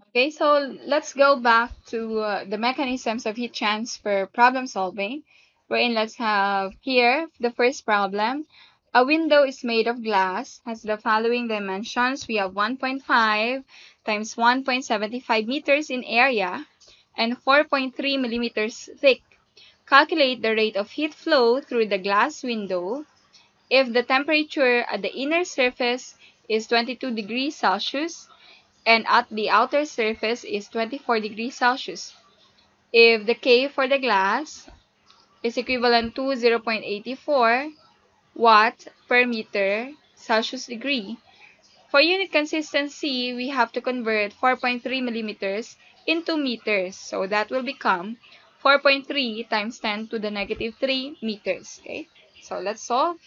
Okay, so let's go back to the mechanisms of heat transfer problem solving. Wherein let's have here the first problem. A window is made of glass, has the following dimensions. We have 1.5 times 1.75 meters in area and 4.3 millimeters thick. Calculate the rate of heat flow through the glass window if the temperature at the inner surface is 22 degrees Celsius and at the outer surface is 24 degrees Celsius. If the K for the glass is equivalent to 0.84 watt per meter Celsius degree, for unit consistency, we have to convert 4.3 millimeters into meters. So that will become 4.3 times 10 to the negative 3 meters. Okay, so let's solve.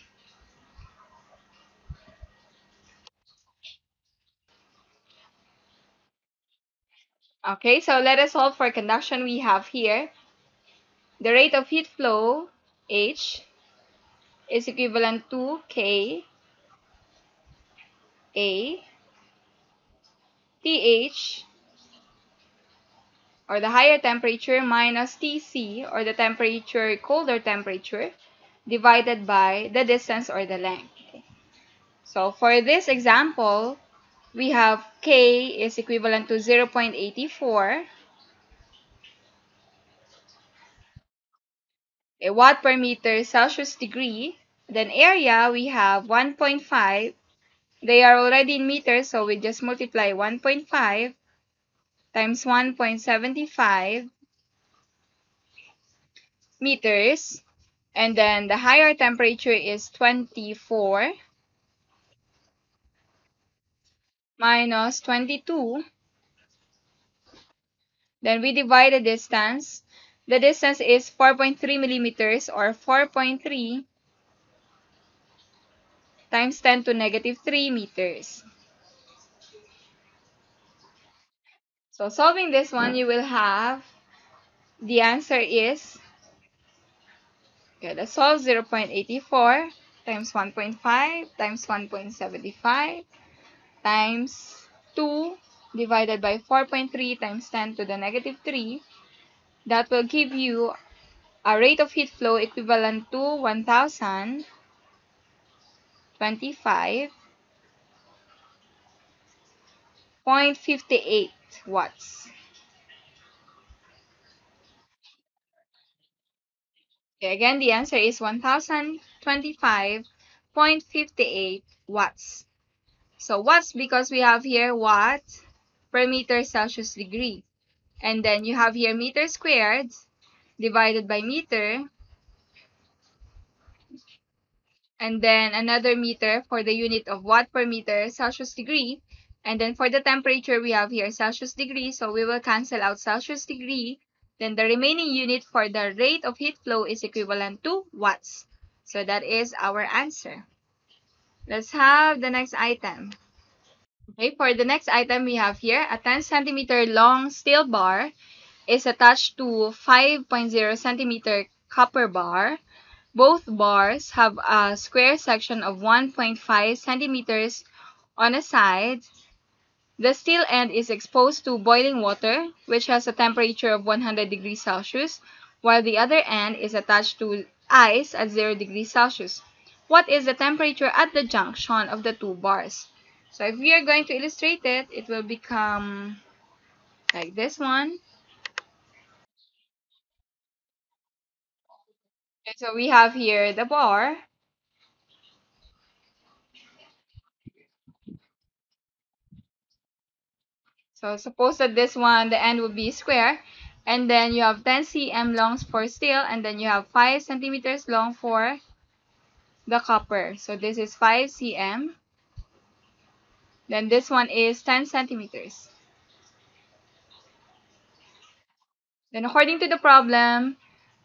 Okay, so let us solve for conduction. We have here the rate of heat flow, H, is equivalent to K A TH, or the higher temperature, minus TC, or the colder temperature, divided by the distance or the length. Okay. So for this example, we have K is equivalent to 0.84 a watt per meter Celsius degree. Then area, we have 1.5. They are already in meters, so we just multiply 1.5 times 1.75 meters. And then the higher temperature is 24 minus 22. Then we divide the distance. The distance is 4.3 millimeters, or 4.3 times 10 to negative 3 meters. So solving this one, you will have the answer is, okay, let's solve 0.84 times 1.5 times 1.75 times 2 divided by 4.3 times 10 to the negative 3. That will give you a rate of heat flow equivalent to 1025.58 watts. Okay, again, the answer is 1025.58 watts. So watts, because we have here watt per meter Celsius degree. And then you have here meter squared divided by meter. And then another meter for the unit of watt per meter Celsius degree. And then for the temperature, we have here Celsius degree. So we will cancel out Celsius degree. Then the remaining unit for the rate of heat flow is equivalent to watts. So that is our answer. Let's have the next item. Okay, for the next item, we have here a 10 centimeter long steel bar is attached to 5.0 centimeter copper bar. Both bars have a square section of 1.5 centimeters on a side. The steel end is exposed to boiling water, which has a temperature of 100 degrees Celsius, while the other end is attached to ice at 0 degrees Celsius. What is the temperature at the junction of the two bars? So if we are going to illustrate it, it will become like this one. Okay, so we have here the bar. So suppose that this one, the end would be square, and then you have 10 cm long for steel, and then you have 5 centimeters long for the copper. So this is 5 cm. Then this one is 10 centimeters. Then according to the problem,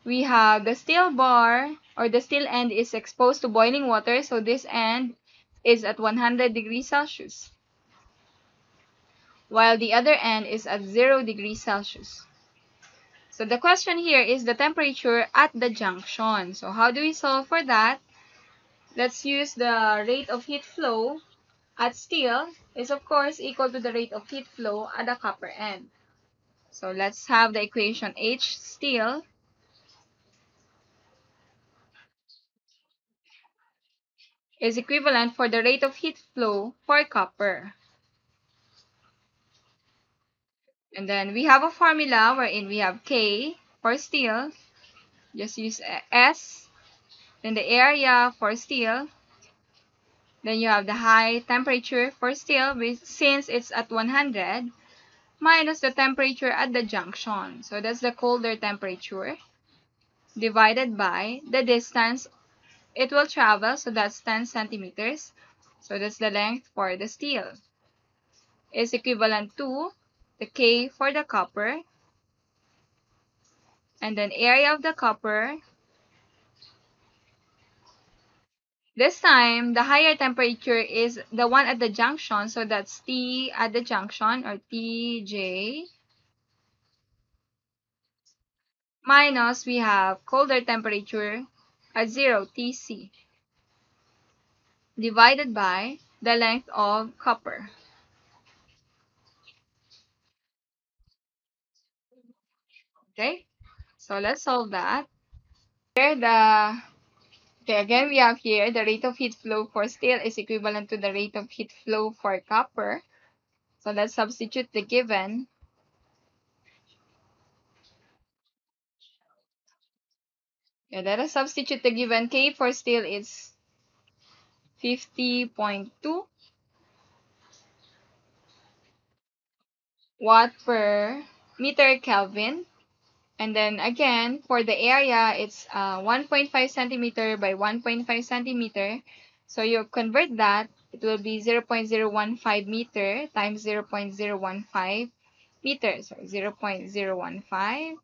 we have the steel bar, or the steel end, is exposed to boiling water. So this end is at 100 degrees Celsius, while the other end is at 0 degrees Celsius. So the question here is the temperature at the junction. So how do we solve for that? Let's use the rate of heat flow. at steel is of course equal to the rate of heat flow at the copper end. So let's have the equation H steel is equivalent for the rate of heat flow for copper. And then we have a formula wherein we have K for steel, just use S, then the area for steel, then you have the high temperature for steel since it's at 100, minus the temperature at the junction. So that's the colder temperature, divided by the distance it will travel, so that's 10 centimeters. So that's the length for the steel. Is equivalent to the K for the copper, and then area of the copper. This time, the higher temperature is the one at the junction, so that's T at the junction, or Tj, minus we have colder temperature at 0, Tc, divided by the length of copper. Okay, so let's solve that. Here okay, again we have here the rate of heat flow for steel is equivalent to the rate of heat flow for copper. So let's substitute the given. Yeah, let us substitute the given. K for steel is 50.2 watt per meter Kelvin. And then again, for the area, it's 1.5 centimeter by 1.5 centimeter. So you convert that, it will be 0.015 meter times 0.015 meters. So 0.015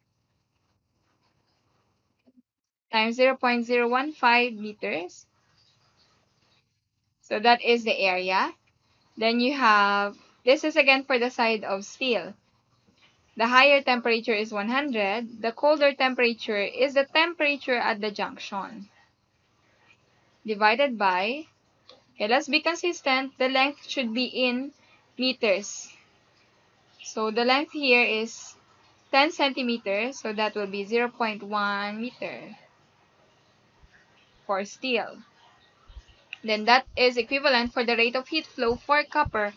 times 0.015 meters. So that is the area. Then you have, this is again for the side of steel. The higher temperature is 100. The colder temperature is the temperature at the junction. Divided by, okay, let's be consistent. The length should be in meters. So the length here is 10 centimeters. So that will be 0.1 meter for steel. Then that is equivalent for the rate of heat flow for copper.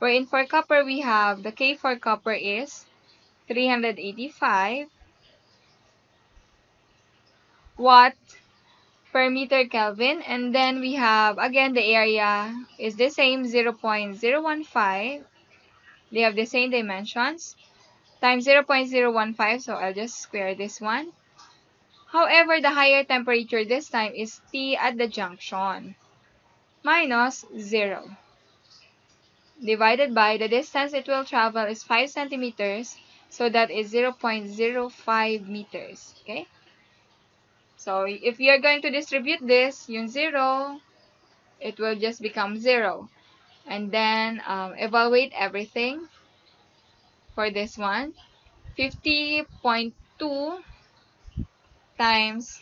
Wherein for copper, we have the K for copper is 385 watt per meter Kelvin. And then we have, again, the area is the same, 0.015. They have the same dimensions. Times 0.015, so I'll just square this one. However, the higher temperature this time is T at the junction, minus 0. Divided by the distance it will travel is 5 centimeters, so that is 0.05 meters. Okay? So if you're going to distribute this, yung 0, it will just become 0. And then evaluate everything for this one. 50.2 times,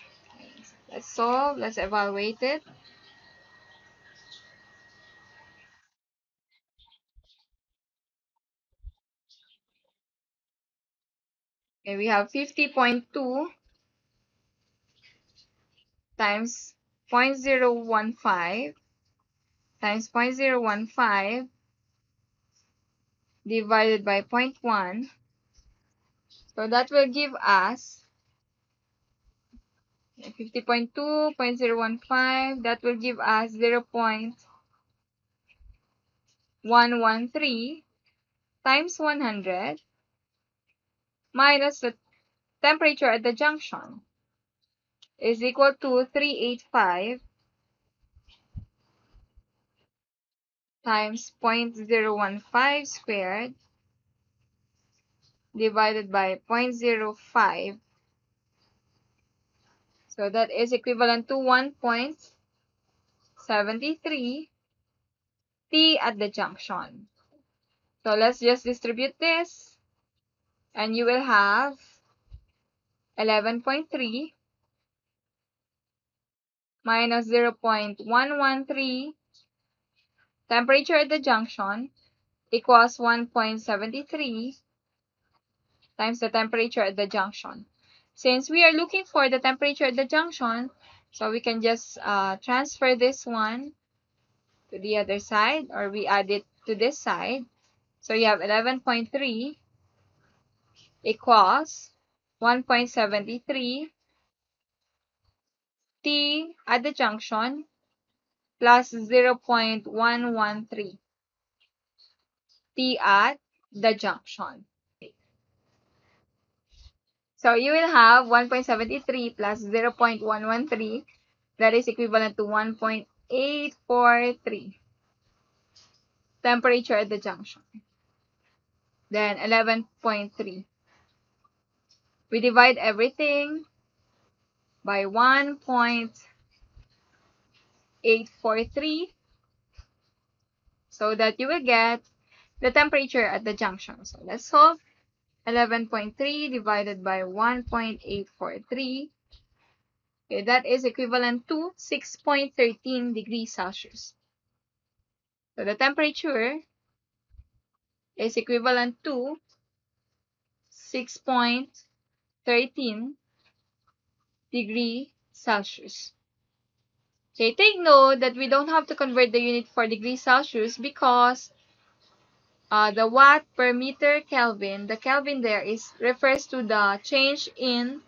let's solve, let's evaluate it. Okay, we have 50.2 times 0.015 times 0.015 divided by 0.1. So that will give us 50.2, 0.015, that will give us 0.113 times 100 minus the temperature at the junction is equal to 385 times 0.015 squared divided by 0.05. So that is equivalent to 1.73 T at the junction. So let's just distribute this, and you will have 11.3 minus 0.113 temperature at the junction equals 1.73 times the temperature at the junction. Since we are looking for the temperature at the junction, so we can just transfer this one to the other side, or we add it to this side. So you have 11.3 equals 1.73 T at the junction plus 0.113 T at the junction. So you will have 1.73 plus 0.113, that is equivalent to 1.843 temperature at the junction. Then 11.3. We divide everything by 1.843 so that you will get the temperature at the junction. So let's solve. 11.3 divided by 1.843. Okay, that is equivalent to 6.13 degrees Celsius. So the temperature is equivalent to 6.13 degrees Celsius. Okay, take note that we don't have to convert the unit for degrees Celsius because the watt per meter Kelvin, the Kelvin there refers to the change in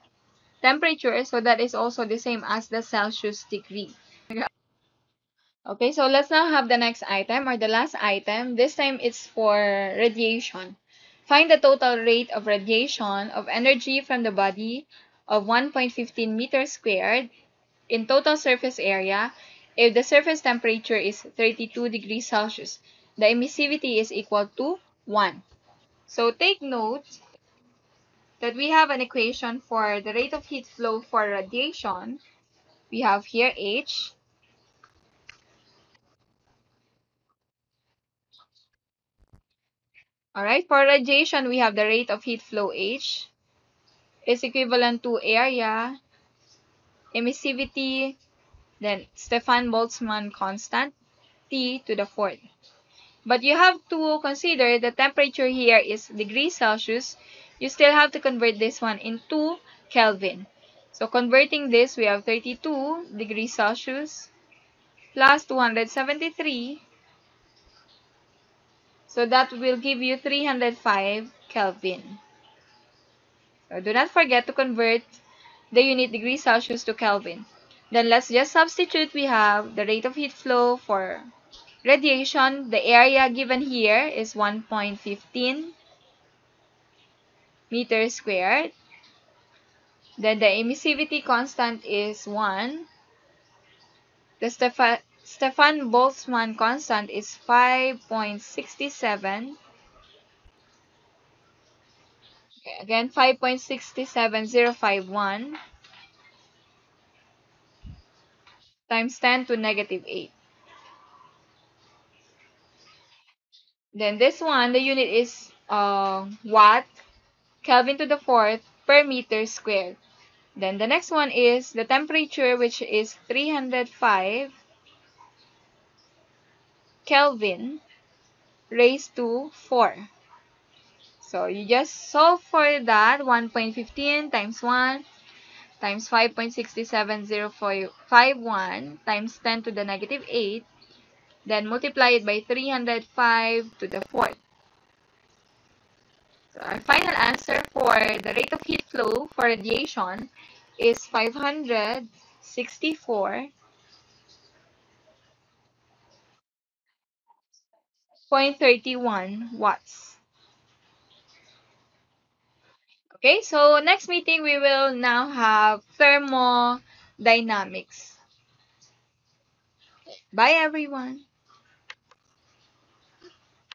temperature, so that is also the same as the Celsius degree. Okay, so let's now have the next item, or the last item. This time it's for radiation. Find the total rate of radiation of energy from the body of 1.15 meters squared in total surface area if the surface temperature is 32 degrees Celsius. The emissivity is equal to 1. So take note that we have an equation for the rate of heat flow for radiation. We have here H. Alright, for radiation, we have the rate of heat flow H is equivalent to area, emissivity, then Stefan-Boltzmann constant, T to the fourth. But you have to consider the temperature here is degrees Celsius. You still have to convert this one into Kelvin. So converting this, we have 32 degrees Celsius plus 273. So that will give you 305 Kelvin. So do not forget to convert the unit degrees Celsius to Kelvin. Then let's just substitute. We have the rate of heat flow for radiation. The area given here is 1.15 meters squared. Then the emissivity constant is 1. The Stefan-Boltzmann constant is 5.67. Okay, again, 5.67051 times 10 to negative 8. Then this one, the unit is watt, Kelvin to the fourth, per meter squared. Then the next one is the temperature, which is 305 Kelvin raised to 4. So you just solve for that. 1.15 times 1 times 5.670551 times 10 to the negative 8. Then multiply it by 305 to the fourth. So our final answer for the rate of heat flow for radiation is 564.31 watts. Okay, so next meeting we will now have thermodynamics. Bye everyone.